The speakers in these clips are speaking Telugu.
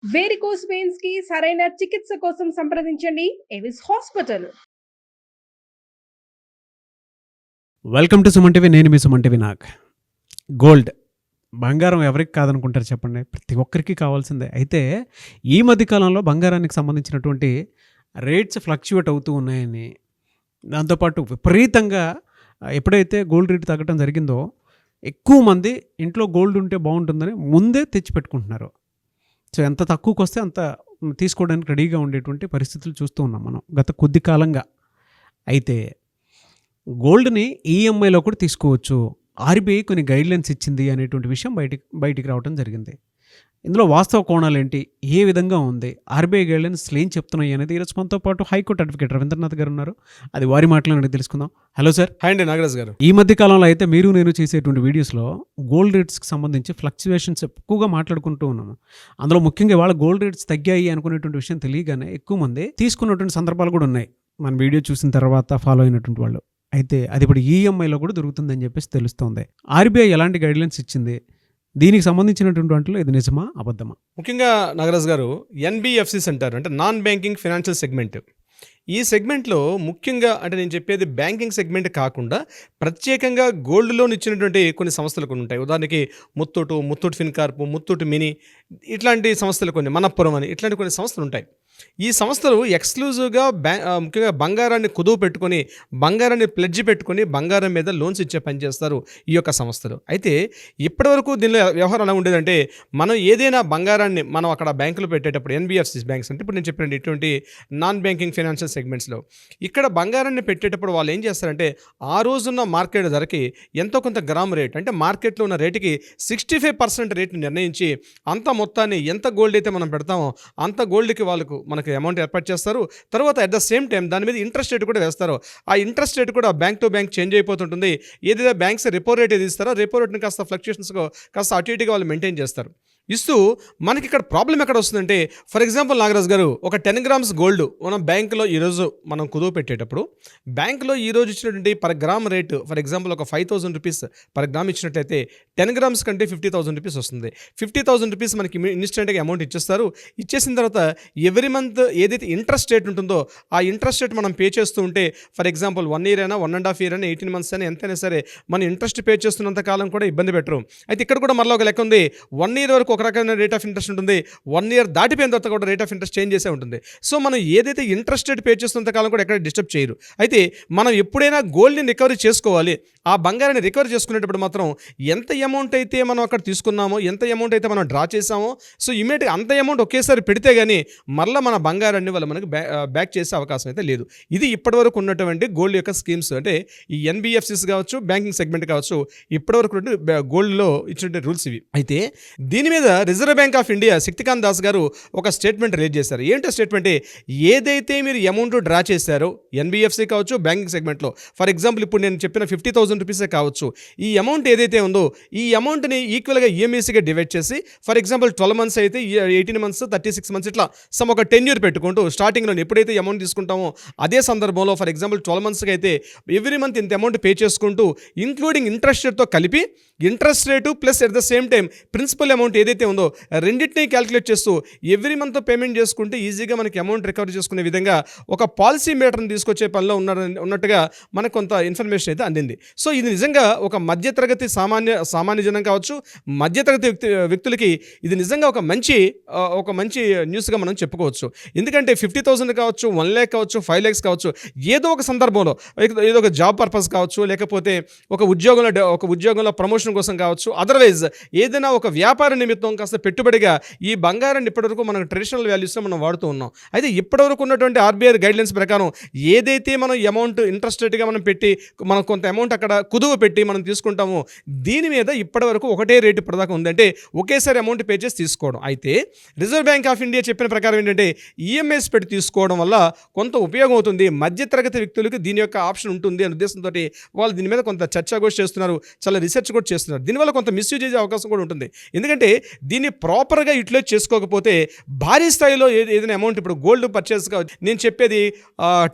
వేరికోస్ వెయిన్స్ కి సరైన చికిత్స కోసం సంప్రదించండి Avis hospital. Welcome to Suman TV. నేను మీ సుమన్ టీవీ. గోల్డ్, బంగారం ఎవరికి కాదనుకుంటారు చెప్పండి? ప్రతి ఒక్కరికి కావాల్సిందే. అయితే ఈ మధ్యకాలంలో బంగారానికి సంబంధించినటువంటి రేట్స్ ఫ్లక్చువేట్ అవుతూ ఉన్నాయని, దాంతోపాటు విపరీతంగా ఎప్పుడైతే గోల్డ్ రేట్ తగ్గడం జరిగిందో ఎక్కువ మంది ఇంట్లో గోల్డ్ ఉంటే బాగుంటుందని ముందే తెచ్చిపెట్టుకుంటున్నారు. సో ఎంత తక్కువకి వస్తే అంత తీసుకోవడానికి రెడీగా ఉండేటువంటి పరిస్థితులు చూస్తూ ఉన్నాం మనం గత కొద్ది కాలంగా. అయితే గోల్డ్ని ఈఎంఐలో కూడా తీసుకోవచ్చు, ఆర్బీఐ కొన్ని గైడ్లైన్స్ ఇచ్చింది అనేటువంటి విషయం బయటికి రావడం జరిగింది. ఇందులో వాస్తవ కోణాలు ఏంటి, ఏ విధంగా ఉంది, ఆర్బీఐ గైడ్లైన్స్ ఏం చెప్తున్నాయి అనేది ఈరోజు మనతో పాటు హైకోర్టు అడ్వకేట్ రవీంద్రనాథ్ గారు ఉన్నారు. అది వారి మాటలను తెలుసుకుందాం. Hello sir. హాయ్ అండి, నాగరాజ్ గారు. ఈ మధ్య కాలంలో అయితే మీరు నేను చేసేటువంటి వీడియోస్లో గోల్డ్ రేట్స్కి సంబంధించి ఫ్లక్చువేషన్స్ ఎక్కువగా మాట్లాడుకుంటూ ఉన్నాము. అందులో ముఖ్యంగా ఇవాళ గోల్డ్ రేట్స్ తగ్గాయి అనుకునేటువంటి విషయం తెలియగానే ఎక్కువ మంది తీసుకున్నటువంటి సందర్భాలు కూడా ఉన్నాయి, మన వీడియో చూసిన తర్వాత ఫాలో అయినటువంటి వాళ్ళు. అయితే అది ఇప్పుడు ఈఎంఐలో కూడా దొరుకుతుందని చెప్పేసి తెలుస్తోంది. ఆర్బీఐ ఎలాంటి గైడ్లైన్స్ ఇచ్చింది, దీనికి సంబంధించినటువంటి వాటిలో ఇది నిజమా అబద్ధమా? ముఖ్యంగా నాగరాజ్ గారు, ఎన్బిఎఫ్సిస్ అంటారు, అంటే నాన్ బ్యాంకింగ్ ఫైనాన్షియల్ సెగ్మెంట్. ఈ సెగ్మెంట్లో ముఖ్యంగా అంటే నేను చెప్పేది బ్యాంకింగ్ సెగ్మెంట్ కాకుండా ప్రత్యేకంగా గోల్డ్ లోన్ ఇచ్చినటువంటి కొన్ని సంస్థలు కొన్ని ఉంటాయి. ఉదాహరణకి ముత్తూట్ ఫిన్కార్ప్, ముత్తూట్ మినీ, ఇట్లాంటి సంస్థలు కొన్ని, మనప్పురం అని, ఇట్లాంటి కొన్ని సంస్థలు ఉంటాయి. ఈ సంస్థలు ఎక్స్క్లూజివ్గా ముఖ్యంగా బంగారాన్ని కుదువు పెట్టుకొని, బంగారాన్ని ప్లెడ్జ్ పెట్టుకొని బంగారం మీద లోన్స్ ఇచ్చే పని చేస్తారు ఈ యొక్క సంస్థలు. అయితే ఇప్పటివరకు దీనిలో వ్యవహారం ఎలా ఉండేదంటే, మనం ఏదైనా బంగారాన్ని మనం అక్కడ బ్యాంకులో పెట్టేటప్పుడు, ఎన్బిఎఫ్సిస్ బ్యాంక్స్ అంటే ఇప్పుడు నేను చెప్పిన ఇటువంటి నాన్ బ్యాంకింగ్ ఫైనాన్షియల్ సెగ్మెంట్స్లో ఇక్కడ బంగారాన్ని పెట్టేటప్పుడు వాళ్ళు ఏం చేస్తారంటే, ఆ రోజున్న మార్కెట్ ధరకి ఎంతో కొంత గ్రామ్ రేట్, అంటే మార్కెట్లో ఉన్న రేటుకి 65% రేట్ని నిర్ణయించి అంత మొత్తాన్ని ఎంత గోల్డ్ అయితే మనం పెడతామో అంత గోల్డ్కి మనకి అమౌంట్ ఏర్పాటు చేస్తారు. తర్వాత అట్ ద సేమ్ టైం దాని మీద ఇంట్రెస్ట్ రేట్ కూడా వేస్తారు. ఆ ఇంట్రెస్ట్ రేట్ కూడా బ్యాంక్ టు బ్యాంక్ చేంజ్ అయిపోతుంటుంది. ఏదైతే బ్యాంక్స్ రెపో రేట్ ఏది ఇస్తారో రెపో రేట్ని కాస్త ఫ్లక్చుయేషన్స్గా కాస్త అటు ఇటుగా వాళ్ళు మెయింటైన్ చేస్తారు. ఇస్తూ మనకి ఇక్కడ ప్రాబ్లం ఎక్కడ వస్తుందంటే, ఫర్ ఎగ్జాంపుల్ నాగరాజ్ గారు, ఒక 10 గ్రామ్స్ గోల్డ్ మనం బ్యాంకులో ఈరోజు మనం కుదువు పెట్టేటప్పుడు బ్యాంకులో ఈరోజు ఇచ్చినటువంటి per gram rate for example ఒక 5,000 రూపీస్ పర్ గ్రామ్ ఇచ్చినట్లయితే 10 గ్రామ్స్ కంటే 50,000 రూపీస్ వస్తుంది. 50,000 రూపీస్ మనకి ఇన్స్టెంట్గా అమౌంట్ ఇచ్చేస్తారు. ఇచ్చేసిన తర్వాత ఎవ్రీ మంత్ ఏదైతే ఇంట్రెస్ట్ రేట్ ఉంటుందో ఆ ఇంట్రెస్ట్ రేట్ మనం పే చేస్తూ ఉంటే, ఫర్ ఎగ్జాంపుల్ 1 year అయినా 1.5 year అయినా 18 months అయినా ఎంతైనా సరే మన ఇంట్రెస్ట్ పే చేస్తున్నంత కాలం కూడా ఇబ్బంది పెట్టరు. అయితే ఇక్కడ కూడా మళ్ళీ ఒక లెక్క ఉంది. 1 year వరకు ఒక రకమైన రేట్ ఆఫ్ ఇంట్రెస్ట్ ఉంటుంది, 1 year దాటిపోయిన తర్వాత కూడా రేట్ ఆఫ్ ఇంట్రెస్ట్ చేంజ్ చేసే ఉంటుంది. సో మనం ఏదైతే ఇంట్రెస్ట్ రేట్ పే చేస్తున్నంత కాలం కూడా ఎక్కడ డిస్టర్బ్ చేయరు. అయితే మనం ఎప్పుడైనా గోల్డ్ని రికవరీ చేసుకోవాలి, ఆ బంగారాన్ని రికవరీ చేసుకునేటప్పుడు మాత్రం ఎంత అమౌంట్ అయితే మనం అక్కడ తీసుకున్నామో, ఎంత అమౌంట్ అయితే మనం డ్రా చేసామో, సో ఇమీడియట్గా అంత అమౌంట్ ఒకేసారి పెడితే కానీ మళ్ళీ మన బంగారాన్ని వాళ్ళు మనకి బ్యాక్ చేసే అవకాశం అయితే లేదు. ఇది ఇప్పటివరకు ఉన్నటువంటి గోల్డ్ యొక్క స్కీమ్స్, అంటే ఈ ఎన్బిఎఫ్సిస్ కావచ్చు, బ్యాంకింగ్ సెగ్మెంట్ కావచ్చు, ఇప్పటివరకు గోల్డ్లో ఇచ్చినటువంటి రూల్స్ ఇవి. అయితే దీని మీద reserve bank of India Shaktikant Das గారు ఒక స్టేట్మెంట్ రిలీజ్ చేశారు. ఏంటో స్టేట్మెంట్, ఏదైతే మీరు అమౌంట్ డ్రా చేశారో ఎన్బిఎఫ్సి కావచ్చు, బ్యాంకింగ్ సెగ్మెంట్లో, ఫర్ ఎగ్జాంపుల్ ఇప్పుడు నేను చెప్పిన 50,000 రూపీసే కావచ్చు, ఈ అమౌంట్ ఏదైతే ఉందో ఈ అమౌంట్ని ఈక్వల్గా ఈఎంఐసీగా డివైడ్ చేసి, ఫర్ ఎగ్జాంపుల్ 12 months అయితే 18 months, 36 months, ఇట్లా సమ్ ఒక టెన్యూర్ పెట్టుకుంటూ స్టార్టింగ్లో ఎప్పుడైతే అమౌంట్ తీసుకుంటామో అదే సందర్భంలో ఫర్ ఎగ్జాంపుల్ 12 monthsకి అయితే ఎవ్రీ మంత్ ఇంత అమౌంట్ పే చేసుకుంటూ ఇంక్లూడింగ్ ఇంట్రెస్ట్ రేట్తో కలిపి interest rate plus at the same time principal amount ఏదైతే ఉందో రెండింటినీ క్యాలిక్యులేట్ చేస్తూ ఎవ్రీ మంత్ పేమెంట్ చేసుకుంటే ఈజీగా మనకి అమౌంట్ రికవర్ చేసుకునే విధంగా ఒక పాలసీ మేటర్ని తీసుకొచ్చే పనిలో ఉన్నట్టుగా మనకు కొంత ఇన్ఫర్మేషన్ అయితే అందింది. సో ఇది నిజంగా ఒక మధ్యతరగతి సామాన్య జనం కావచ్చు, మధ్యతరగతి వ్యక్తులకి ఇది నిజంగా ఒక మంచి న్యూస్గా మనం చెప్పుకోవచ్చు. ఎందుకంటే 50,000 కావచ్చు, 1 lakh కావచ్చు, 5 lakhs కావచ్చు, ఏదో ఒక సందర్భంలో ఏదో ఒక జాబ్ పర్పస్ కావచ్చు, లేకపోతే ఒక ఉద్యోగంలో ప్రమోషన్ కోసం కావచ్చు, అదర్వైజ్ ఏదైనా ఒక వ్యాపార నిమిత్తం కాస్త పెట్టుబడిగా ఈ బంగారాన్ని ఇప్పటివరకు మనం ట్రెడిషనల్ వాల్యూస్లో మనం వాడుతూ ఉన్నాం. అయితే ఇప్పటివరకు ఉన్నటువంటి ఆర్బీఐ గైడ్లైన్స్ ప్రకారం ఏదైతే మనం అమౌంట్ ఇంట్రెస్ట్ రేట్గా మనం పెట్టి మనం కొంత అమౌంట్ అక్కడ కుదువ పెట్టి మనం తీసుకుంటామో దీని మీద ఇప్పటివరకు ఒకటే రేటు ఇప్పటిదాకా ఉందంటే ఒకేసారి అమౌంట్ పే చేసి తీసుకోవడం. అయితే రిజర్వ్ బ్యాంక్ ఆఫ్ ఇండియా చెప్పిన ప్రకారం ఏంటంటే ఈఎంఐస్ పెట్టి తీసుకోవడం వల్ల కొంత ఉపయోగం అవుతుంది, మధ్యతరగతి వ్యక్తులకు దీని యొక్క ఆప్షన్ ఉంటుంది అనే ఉద్దేశంతో వాళ్ళు దీని మీద కొంత చర్చ కూడా చేస్తున్నారు, చాలా రీసెర్చ్ కూడా చేస్తున్నారు. దీనివల్ల కొంత మిస్యూజ్ అయ్యే అవకాశం కూడా ఉంటుంది. ఎందుకంటే దీన్ని ప్రాపర్గా యూటిలైజ్ చేసుకోకపోతే భారీ స్థాయిలో ఏదైనా అమౌంట్ ఇప్పుడు గోల్డ్ పర్చేస్గా నేను చెప్పేది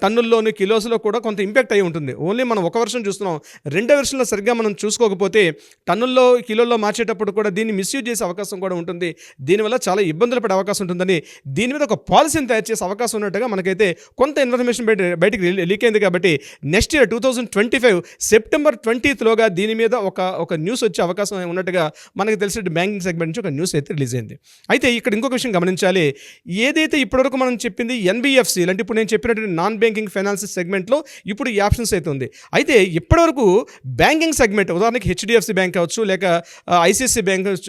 టన్నుల్లోని కిలోస్లో కూడా కొంత ఇంపాక్ట్ అయి ఉంటుంది. ఓన్లీ మనం ఒక వెర్షన్ చూస్తున్నాం, రెండో వెర్షన్లో సరిగ్గా మనం చూసుకోకపోతే టన్నుల్లో కిలోల్లో మార్చేటప్పుడు కూడా దీన్ని మిస్యూజ్ చేసే అవకాశం కూడా ఉంటుంది. దీనివల్ల చాలా ఇబ్బందులు పడే అవకాశం ఉంటుందని దీని మీద ఒక పాలసీని తయారు చేసే అవకాశం ఉన్నట్టుగా మనకైతే కొంత ఇన్ఫర్మేషన్ బయటికి లీక్ అయింది. కాబట్టి నెక్స్ట్ ఇయర్ 2025 సెప్టెంబర్ 20th దీని మీద ఒక న్యూస్ వచ్చే అవకాశం ఉన్నట్టుగా మనకు తెలిసిన బ్యాంకింగ్ సెగ్మెంట్ నుంచి ఒక న్యూస్ అయితే రిలీజ్ అయింది. అయితే ఇక్కడ ఇంకొక విషయం గమనించాలి. ఏదైతే ఇప్పటివరకు మనం చెప్పింది ఎన్బిఎఫ్సి అంటే ఇప్పుడు నేను చెప్పినటువంటి నాన్ బ్యాంకింగ్ ఫైనాన్స్ సెగ్మెంట్లో ఇప్పుడు ఈ ఆప్షన్స్ అయితే ఉంది. అయితే ఇప్పటివరకు బ్యాంకింగ్ సెగ్మెంట్ ఉదాహరణకి హెచ్డిఎఫ్సి బ్యాంక్ కావచ్చు, లేక ఐసిఐసిఐ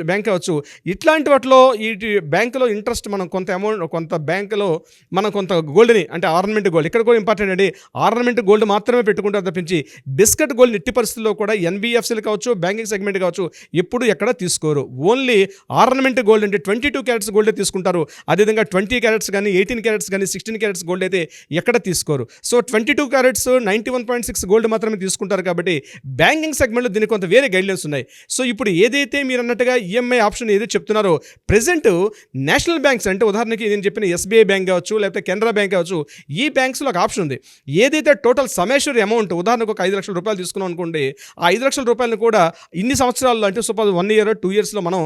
బ్యాంక్ కావచ్చు, ఇట్లాంటి వాటిలో ఈ బ్యాంకులో ఇంట్రెస్ట్ మనం కొంత అమౌంట్ కొంత బ్యాంకులో మనం కొంత గోల్డ్ని అంటే ఆర్నమెంట్ గోల్డ్ ఇక్కడ కూడా ఇంపార్టెంట్ అండి. ఆర్నమెంట్ గోల్డ్ మాత్రమే పెట్టుకుంటారు తప్పించి బిస్కెట్ గోల్డ్ ఎట్టి పరిస్థితుల్లో కూడా ఎన్బిఎఫ్సీలు కావచ్చు, బ్యాంకింగ్ సెగ్మెంట్ కావచ్చు ఎప్పుడు ఎక్కడ తీసుకోరు. ఓన్లీ ఆర్నమెంట్ గోల్డ్ అంటే 22 క్యారెట్స్ గోల్డే తీసుకుంటారు. అదేవిధంగా 20 క్యారెట్స్ కానీ 18 క్యారెట్స్ కానీ 16 క్యారెట్స్ గోల్డ్ అయితే ఎక్కడ తీసుకోరు. సో 22 క్యారెట్స్ 91.6 గోల్డ్ మాత్రమే తీసుకుంటారు. కాబట్టి బ్యాంకింగ్ సెగ్మెంట్లో దీనికి కొంత వేరే గైడ్లైన్స్ ఉన్నాయి. సో ఇప్పుడు ఏదైతే మీరు అన్నట్టుగా ఈఎంఐ ఆప్షన్ ఏదైతే చెప్తున్నారో ప్రెజెంట్ నేషనల్ బ్యాంక్స్ అంటే ఉదాహరణకి నేను చెప్పిన ఎస్బీఐ బ్యాంక్ కావచ్చు, లేకపోతే కెనరా బ్యాంక్ కావచ్చు, ఈ బ్యాంక్స్లో ఒక ఆప్షన్ ఉంది. ఏదైతే టోటల్ సమేశ్వరి అమౌంట్ ఉదాహరణకు ఒక 5 లక్షల రూపాయలు తీసుకున్నాం అనుకోండి, ఆ 5 లక్షల రూపాయలను కూడా ఇన్ని సంవత్సరాల్లో అంటే సపోజ్ 1 year 2 yearsలో మనం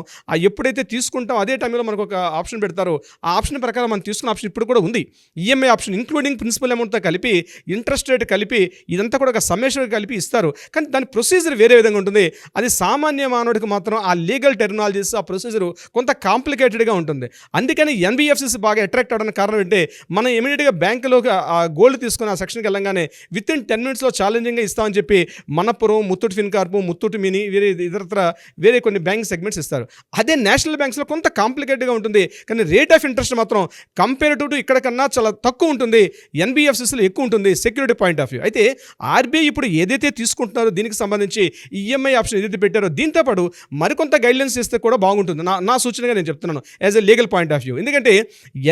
ఎప్పుడైతే తీసుకుంటాం అదే టైంలో మనకు ఒక ఆప్షన్ పెడతారో ఆ ఆప్షన్ ప్రకారం మనం తీసుకున్న ఆప్షన్ ఇప్పుడు కూడా ఉంది. ఈఎంఐ ఆప్షన్ ఇంక్లూడింగ్ ప్రిన్సిపల్ అమౌంట్తో కలిపి ఇంట్రెస్ట్ రేట్ కలిపి ఇదంతా కూడా ఒక సమేశ్వరి కలిపి ఇస్తారు. కానీ దాని ప్రొసీజర్ వేరే విధంగా ఉంటుంది. అది సామాన్య మానవుడికి మాత్రం ఆ లీగల్ టెర్మినాలజీస్ ఆ ప్రొసీజర్ కొంత కాంప్లికేటెడ్గా ఉంటుంది. అందుకని ఎన్బిఎఫ్సిస్ బాగా అట్రాక్ట్ అవడానికి కారణం ఏంటంటే మనం ఇమీడియట్గా బ్యాంకులోకి ఆ గోల్డ్ తీసుకుని ఆ సెక్షన్కి వెళ్ళంగానే విత్ ఇన్ 10 minutesలో ఛాలెంజింగ్గా ఇస్తామని చెప్పి మనపురం, ముత్తూట్ ఫిన్కార్పు, ముత్తూట్ మినీ వేరే కొన్ని బ్యాంక్ సెగ్మెంట్స్ ఇస్తారు. అదే నేషనల్ బ్యాంక్స్లో కొంత కాంప్లికేటెడ్గా ఉంటుంది. కానీ రేట్ ఆఫ్ ఇంట్రెస్ట్ మాత్రం కంపేరిటివ్ టు ఇక్కడ కన్నా చాలా తక్కువ ఉంటుంది. ఎన్బిఎఫ్సిస్లో ఎక్కువ ఉంటుంది సెక్యూరిటీ పాయింట్ ఆఫ్ వ్యూ. అయితే ఆర్బీఐ ఇప్పుడు ఏదైతే తీసుకుంటున్నారో దీనికి సంబంధించి ఈఎంఐ ఆప్షన్ ఏదైతే పెట్టారో దీంతో పాటు మరికొంత గైడ్లైన్స్ ఇస్తే కూడా బాగుంటుంది. నా సూచనగా నేను చెప్తున్నాను as a legal point of view. ఎందుకంటే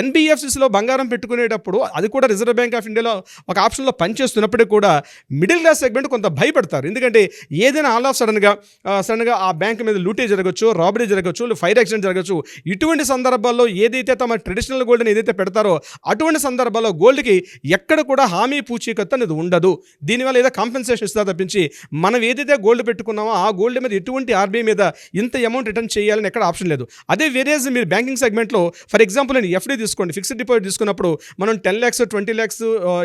ఎన్బిఎఫ్సిస్లో బంగారం పెట్టుకునేటప్పుడు అది కూడా రిజర్వ్ బ్యాంక్ ఆఫ్ ఇండియాలో ఒక ఆప్షన్లో పనిచేస్తున్నప్పటికీ కూడా మిడిల్ క్లాస్ సెగ్మెంట్ కొంత భయపడతారు. ఎందుకంటే ఏదైనా ఆల్ ఆఫ్ సడన్గా ఆ బ్యాంక్ మీద లూటే జరగచ్చు, రాబరీ జరగచ్చు, ఫైర్ యాక్సిడెంట్ జరగచ్చు. ఇటువంటి సందర్భాల్లో ఏదైతే తమ ట్రెడిషనల్ గోల్డ్ని ఏదైతే పెడతారో అటువంటి సందర్భాల్లో గోల్డ్కి ఎక్కడ కూడా హామీ పూచీకత్తు అనేది ఉండదు. దీనివల్ల ఏదో కాంపెన్సేషన్ ఇస్తా తప్పించి మనం ఏదైతే గోల్డ్ పెట్టుకున్నామో ఆ గోల్డ్ మీద ఎటువంటి ఆర్బీఐ మీద ఇంత అమౌంట్ రిటర్న్ చేయాలని ఎక్కడ ఆప్షన్ లేదు. అదే వేరేజ్ మీరు బ్యాంకింగ్ సెగ్మెంట్లో ఫర్ ఎగ్జాంపుల్ నేను ఎఫ్డీ తీసుకోండి, ఫిక్స్డ్ డిపాజిట్ తీసుకున్నప్పుడు మనం 10 lakhs 20 lakhs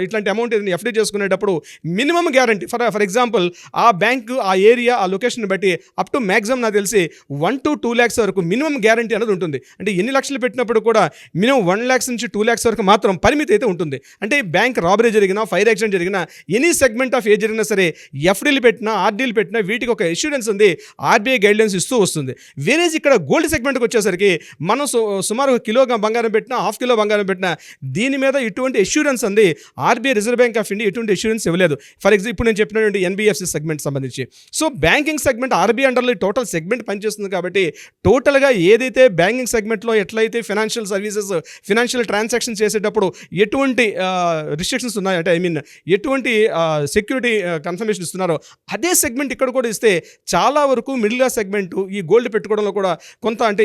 ఇట్లాంటి అమౌంట్ ఏదైనా ఎఫ్డీ చేసుకునేటప్పుడు మినిమం గ్యారంటీ ఫర్ ఎగ్జాంపుల్ ఆ బ్యాంకు ఆ ఏరియా ఆ లొకేషన్ బట్టి అప్ టు మ్యాక్సిమం నాకు తెలిసి 1 to 2 lakhs వరకు మినిమం గ్యారంటీ అనేది ఉంటుంది. అంటే ఎన్ని లక్షలు పెట్టినప్పుడు కూడా మినిమం 1 lakhs నుంచి 2 lakhs వరకు మాత్రం పరిమితి అయితే ఉంటుంది. అంటే బ్యాంక్ రాబరీ జరిగినా, ఫైర్ యాక్సిడెంట్ జరిగినా, ఎనీ సెగ్మెంట్ ఆఫ్ ఏ జరిగినా సరే ఎఫ్డీలు పెట్టినా ఆర్డీలు పెట్టినా వీటికి ఒక ఇన్సూరెన్స్ ఉంది. ఆర్బీఐ గైడ్లైన్స్ ఇస్తూ వస్తుంది. వేరేజ్ ఇక్కడ గోల్డ్ సెగ్మెంట్కి వచ్చేసరికి మనం సుమారు 1 kilo బంగారం పెట్టినా, 1/2 kilo బంగారం పెట్టినా దీని మీద ఇటువంటి ఇన్సూరెన్స్ ఉంది. RBI reserve bank of India ఎటువంటి ఇన్సూరెన్స్ ఇవ్వలేదు. ఫర్ ఎగ్జాంపుల్ ఇప్పుడు నేను చెప్పినటువంటి ఎన్బిఎఫ్సి సెగ్మెంట్ సంబంధించి. సో బ్యాంకింగ్ సెగ్మెంట్ ఆర్బీఐ అండర్లో టోటల్ సెగ్మెంట్ పనిచేస్తుంది. కాబట్టి టోటల్గా ఏదైతే బ్యాంకింగ్ సెగ్మెంట్లో ఎట్లయితే ఫైనాన్షియల్ సర్వీసెస్, ఫైనాన్షియల్ ట్రాన్సాక్షన్ చేసేటప్పుడు ఎటువంటి రిస్ట్రిక్షన్స్ ఉన్నాయి అంటే ఎటువంటి సెక్యూరిటీ కన్ఫర్మేషన్ ఇస్తున్నారో అదే సెగ్మెంట్ ఇక్కడ కూడా ఇస్తే చాలా వరకు మిడిల్ క్లాస్ సెగ్మెంట్ ఈ గోల్డ్ పెట్టుకోవడంలో కూడా కొంత అంటే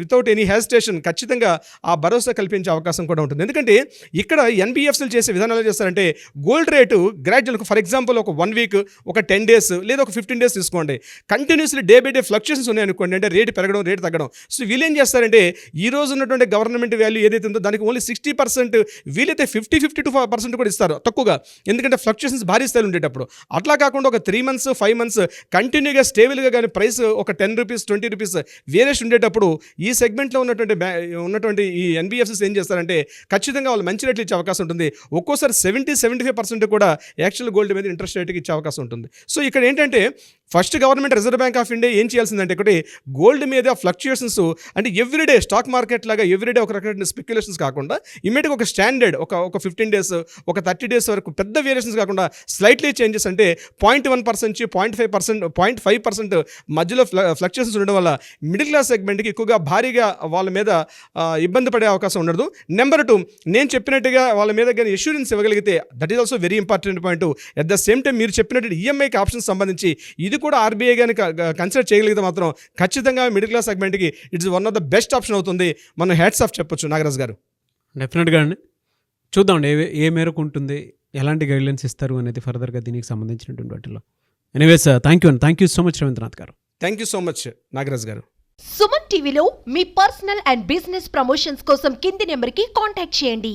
వితౌట్ ఎనీ హెసిటేషన్ ఖచ్చితంగా ఆ భరోసా కల్పించే అవకాశం కూడా ఉంటుంది. ఎందుకంటే ఇక్కడ ఎన్బిఎఫ్సీలు చేసే విధానాలు చేస్తారంటే gold rate gradual for example ఒక 1 week, ఒక 10 days లేదా ఒక 15 days తీసుకోండి. Continuously day by day fluctuations ఉన్నాయనుకోండి, అంటే రేటు పెరగడం రేటు తగ్గడం. సో వీళ్ళు ఏం చేస్తారంటే ఈ రోజు ఉన్నటువంటి గవర్నమెంట్ వాల్యూ ఏదైతే ఉందో దానికి ఓన్లీ 60%, వీలైతే 50-52% కూడా ఇస్తారు తక్కువగా. ఎందుకంటే ఫ్లక్చుయేషన్స్ భారీ స్థాయిలో ఉండేటప్పుడు. అట్లా కాకుండా ఒక 3 months 5 months కంటిన్యూగా స్టేబుల్గా కానీ ప్రైస్ ఒక 10 rupees 20 rupees వేరియేషన్ ఉండేటప్పుడు ఈ సెగ్మెంట్లో ఉన్నటువంటి ఈ ఎన్బిఎఫ్సిస్ ఏం చేస్తారంటే ఖచ్చితంగా వాళ్ళు మంచి రేట్లు ఇచ్చే అవకాశం ఉంటుంది. ఒక్కోసారి 70-75% కూడా యాక్చువల్ గోల్డ్ మీద ఇంట్రెస్ట్ రేట్కి ఇచ్చే అవకాశం ఉంటుంది. సో ఇక్కడ ఏంటంటే first government reserve bank of India ఏం చేయాల్సిందంటే ఒకటి గోల్డ్ మీద ఫ్లక్చుయేషన్స్ అంటే ఎవ్రీడే స్టాక్ మార్కెట్ లాగా ఎవ్రీడే ఒక రకమైన స్పెక్యులేషన్స్ కాకుండా ఇమ్మీడియట్గా ఒక స్టాండర్డ్ ఒక 15 days ఒక 30 days వరకు పెద్ద వేరియేషన్స్ కాకుండా స్లైట్లీ చేంజెస్ అంటే 0.1% నుంచి 0.5% మధ్యలో ఫ్లక్చుయేషన్స్ ఉండడం వల్ల మిడిల్ క్లాస్ సెగ్మెంట్కి ఎక్కువగా భారీగా వాళ్ళ మీద ఇబ్బంది పడే అవకాశం ఉండదు. నెంబర్ 2 నేను చెప్పినట్టుగా వాళ్ళ మీద కానీ ఇన్సూరెన్స్ ఇవ్వగలిగితే that is also very important point. At the same time మీరు చెప్పినట్టు ఈఎంఐకి ఆప్షన్స్ సంబంధించి ఇది కూడా ఆర్బీఐ కానీ కన్సిడర్ చేయగలిగితే మాత్రం ఖచ్చితంగా మిడిల్ క్లాస్ సెగ్మెంట్కి it's one of the best option అవుతుంది. మనం హ్యాట్స్ ఆఫ్ చెప్పొచ్చు నాగరాజ్ గారు. డెఫినెట్గా అండి. చూద్దామండి ఏ మేరకు ఉంటుంది, ఎలాంటి గైడ్లైన్స్ ఇస్తారు అనేది ఫర్దర్గా దీనికి సంబంధించినటువంటి వాటిలో. Anyways thank you so much Ravindranath garu. Thank you so much Nagaraj garu. Suman టీవీలో మీ పర్సనల్ అండ్ బిజినెస్ ప్రమోషన్స్ కోసం కింది నెంబర్కి కాంటాక్ట్ చేయండి.